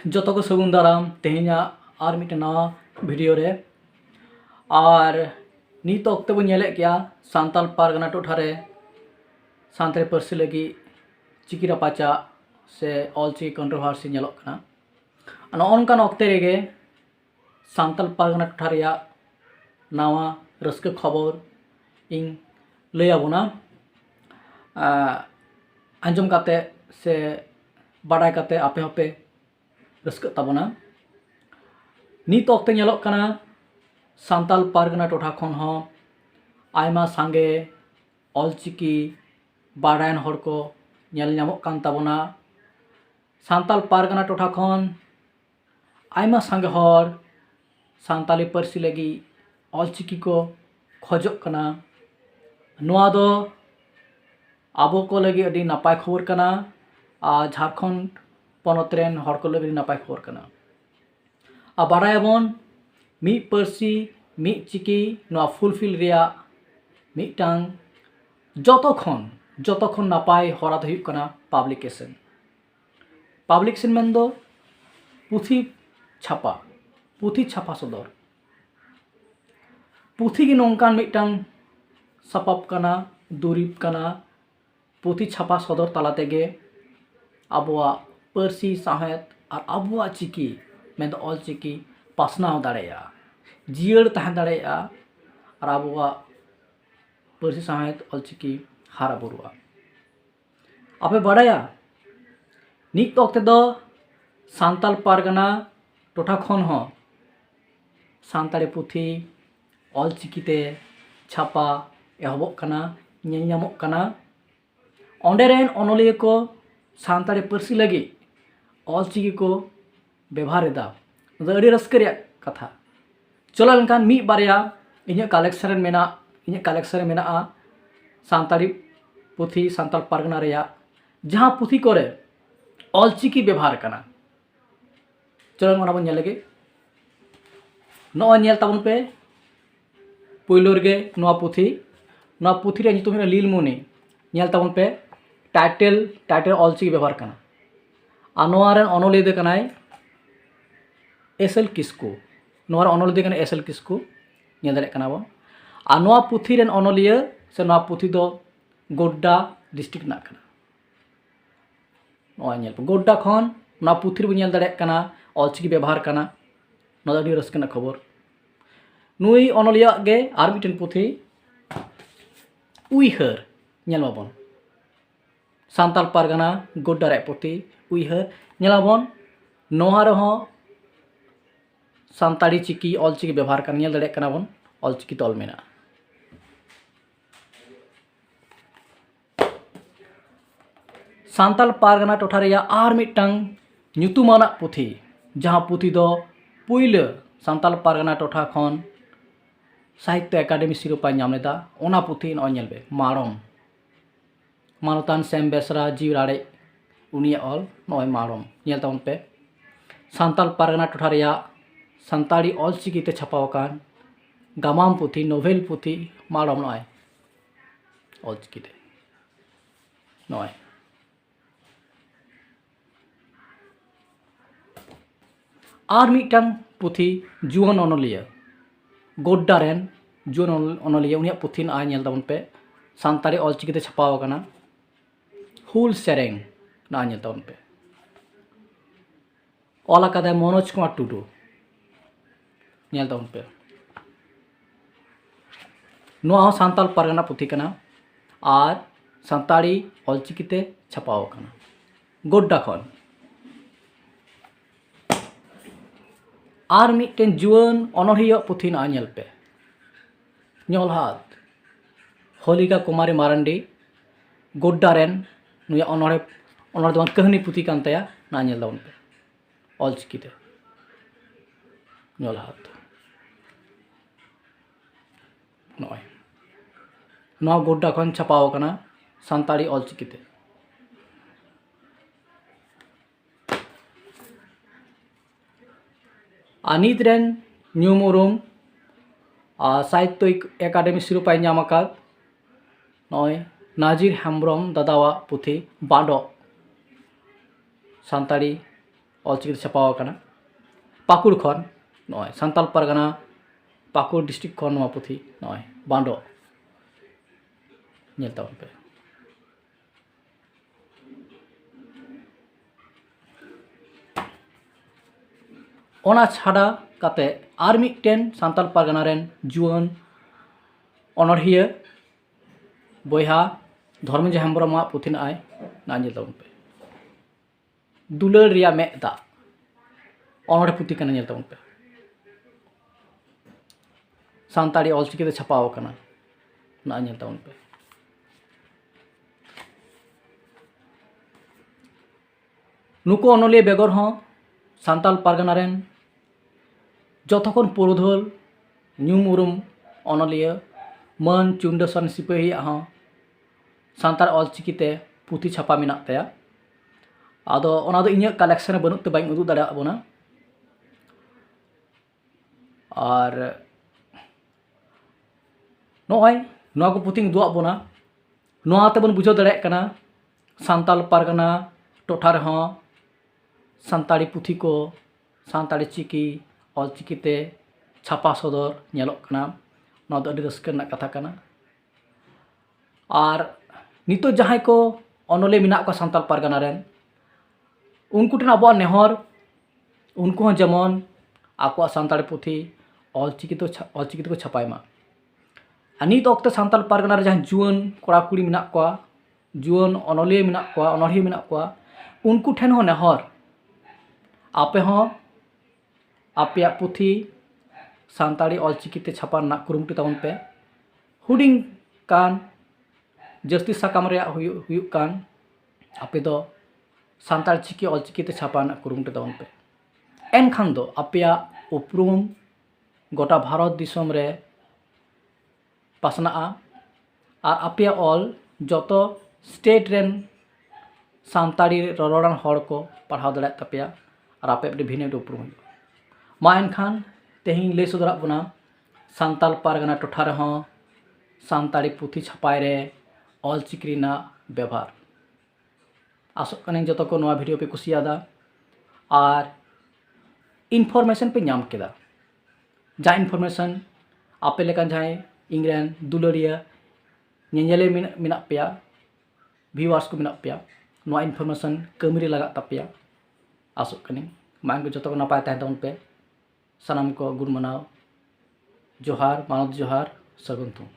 जो को सगुन दाराम तेहना और मिट्टे नवा भिडियो रे और नित अक्ते बो नेले क्या सान्ताल पारगना टोठा रे सान्ताली पार्सी लगी चिकी रापाचा से ऑलचिकी कंट्रोवर्सी नेलोग कना नॉनकान अक्ते रेगे सान्ताल पारगना टोठा रेया नवा रस्क खबर इन लय आबोना आंजम काते से बाडाय काते आपे हपे रस्क ताबोना नित अक्ते नेलोग कना सान्ताल पारगना टोठा खन हो आयमा सांगे ऑलचिकी बाडायन हर को नेल ᱧᱟᱢᱚᱜ कान ताबोना सान्ताल पारगना टोठा खन आयमा सांगे हर सान्ताली पार्सी लगी ऑलचिकी को खोजोग कना नोआ दो आबो को लगी अडी नापाय खबर कना झारखंड पनत रेन हर को लगी नापाय खबर कना आ बाडायाबोन मी पार्सी मी चिकी नोआ फुलफिल रेया मिटांग जतखन नापाय हरा दो हुयुग कना पाब्लिकेशन मेन दो पुथी छापा सदर पुथी गे नोंकान मिटांग सापाब कना दुरिब कना पुथी छापा सदर ताला तेगे आबोआ पार्सी साहेद और आबोआ चिकी मेन दो ऑलचिकी पासनाव दाड़ेया जियर तहन दाड़ेया और आबोआ पार्सी साहेद ऑलचिकी हारा बुरुआ आपे बाडाया नित अक्ते दो सान्ताल पारगना टोठा खन हो सान्ताली पुथी ऑलचिकीते छापा एहबोग कना नेल ᱧᱟᱢᱚᱜ कना ओंडे रेन अनलिया को सान्ताली पार्सी लगी ऑलचिकी को व्यवहार एदा अडी रस्क रेया कथा चलो लेनकान मी बारया इᱧ कलेक्शन मेना सान्ताली पुथी सान्ताल पारगना रेया जहाँ पुथी करे ऑलचिकी व्यवहार कना चलो ओना बन नेल गे नॉ नेल ताबन पे पुइलो रे नोआ पुथी रे नितुम लीलमणि नेल ताबन पे टाइटल ऑलचिकी व्यवहार कना आ नोआ रेन अनलिया दे कनाय एसएल किस्कू नोआ रे अनलिया दे कना एसएल किस्कू नेल दाड़े कना बन आ नोआ पुथी रेन अनलिया से नोआ पुथी दो गोड्डा डिस्ट्रिक्ट ना कना नोआ नेल गोड्डा खन नोआ पुथी रे नेल दाड़े कना ऑलचिकी व्यवहार कना नोआ अडी रस्कना खबर नुई अनलिया गे आर मिटन पुथी उइहर नेलमाबन सान्ताल पारगना गोड्डा रे पुथी उइहर नेलाबन नोहा रहो सान्ताली चिकी ऑलचिकी व्यवहार कना नेल दाड़े कना बन ऑलचिकी तल मेना सान्ताल पारगना टोठा रेया आर मिटटांग ᱧᱩᱛᱩᱢᱟᱱᱟ पुथी जहाँ पुथी दो पुइले सान्ताल पारगना टोठा खन साहित्य एकाडेमी सिरोपा नाम लेदा ओना पुथी नॉय नेलबे माड़म मानतान सेम बेसरा जीव राड़े उनिया ऑल नॉय माड़म नेल ताउन पे सान्ताल पारगना टोठा रेया सान्ताली ऑलचिकी ते छापावकान गामाम पुथी नोवेल पुथी माड़म नॉय ऑलचिकी ते नॉय और मिटन पुथी जुवन अनलिया गोड्डा रेन जुवन अनलिया उनिया पुथी ना नेल ताबन पे सान्ताली ऑलचिकी ते छापाव कना हुल सेरेंग ना नेल ताबन पे ऑल आकादे मनोज कुमार टुडू नेल ताबन पे नोआ सान्ताल पारगना पुथी कना और सान्ताली ऑलचिकी ते छापाव कना गोड्डा खन और मिटन जुआन अनलिया पुथी ना नेल पे ᱧᱚᱞᱦᱟᱫ होलिका कुमारी मारंडी गोड्डा रेन नुया अनरे दो कहानी पुथी कान ताया ना नेल दावन पे ऑलचिकी ते ᱧᱚᱞᱦᱟᱫ नॉय नोआ गोड्डा खन छापाव कना सान्ताली ऑलचिकी ते अनित रेन ᱧᱩᱢ उरुम साहित्य एकाडेमी सिरोपा नाम आकाद नॉय नाजिर हेम्ब्रम दादावा पुथी बाडो सान्ताली ऑलचिकी छापाव आकाना पाकुड़ खन नय सान्ताल पारगाना पाकुड़ डिस्ट्रिक्ट खन नोआ पुथी नय बांडो नेल ताबन पे ओना छाड़ा काते आर मिदटेन सान्ताल पारगाना रेन जुआन अनरहिया बयहा धर्मेंद्र हेम्ब्रम पुथी नाय ना नेल ताबन पे दुलार रिया मेदा अनोड़े पुथी कना नेल ताबन पे सान्ताड़ी ऑलचिकी ते छापाव आकाना ना नेल ताबन पे नुको अनलिया बेगर हों सान्ताल पारगाना रेन जतखन पुरुधल ᱧᱩᱢ उरुम अनलिया मान चुंडा सन सिपाही हों सान्ताल ऑलचिकी ते पुथी छापा मेना ताया आदो ओना दो इᱧᱟᱹᱜ कलेक्शन बनुत ते बाइं उदुग दाड़ा बोना और नॉय नोआ को पुथी उदुग बोना नोआ ते बन बुझाव दाड़ा कना सान्ताल पारगाना टोठा रे हों सान्ताड़ी पुथी को सान्ताड़ी चिकी ऑलचिकी ते छापा सदर नेलोग कना नोआ दो अडी रस्का रनाग कथा कना और नितो जहां को अनलिया मेना को सान्ताल पारगाना रेन उनको ठेन अब नेहर उनको जेमन आको सान्ताड़ी पुथी ऑलचिकी को छापायमा नित अक्ते सान्ताल पारगाना रे जहां जुआन कोड़ा कुड़ी मेना को जुआन अनलिया मेना को अनरहिया मेना को उनको ठेन हो नेहर आपे हो आपेया पुथी सान्ताड़ी ऑलचिकी ते छापा रनाग कुरुमुटु ताबन पे हुडिंग कान जस्ती साकाम रे हुयुग कान आपे दो सान्ताल चिकी ऑलचिकी ते छापा रनाग कुरुमुटु ताबन पे एनखान दो आपेया उपरूम गोटा भारत दिसोम रे पासना और आपेया ऑल जतो स्टेट रेन सान्ताड़ी ररड़ान हड़ को पढ़ाव दाड़ा तापेया और आपे भिन्न उपरूम मा एनखान तेहिं लई सदरा बोना सान्ताल पारगाना टोठा रे हों सान्ताड़ी पुथी छापाय रे ऑलचिकी रेना व्यवहार आसोग कनाኝ जतो को नोआ वीडियो पे कुसियादा और इनफरमेशन पे नाम केदा जा इनफरमेशन आपे लेकान जहां इंग्रेन दुलारिया नेनेले मेना पेया व्यूअर्स को मेना पेया नोआ इनफरमेशन कामी रे लगा तापेया आसोग कनाኝ मांग को जतो को नापाय तहन ताबन पे सानाम को गुड मनाव जोहार मानव जोहार सगुन थू।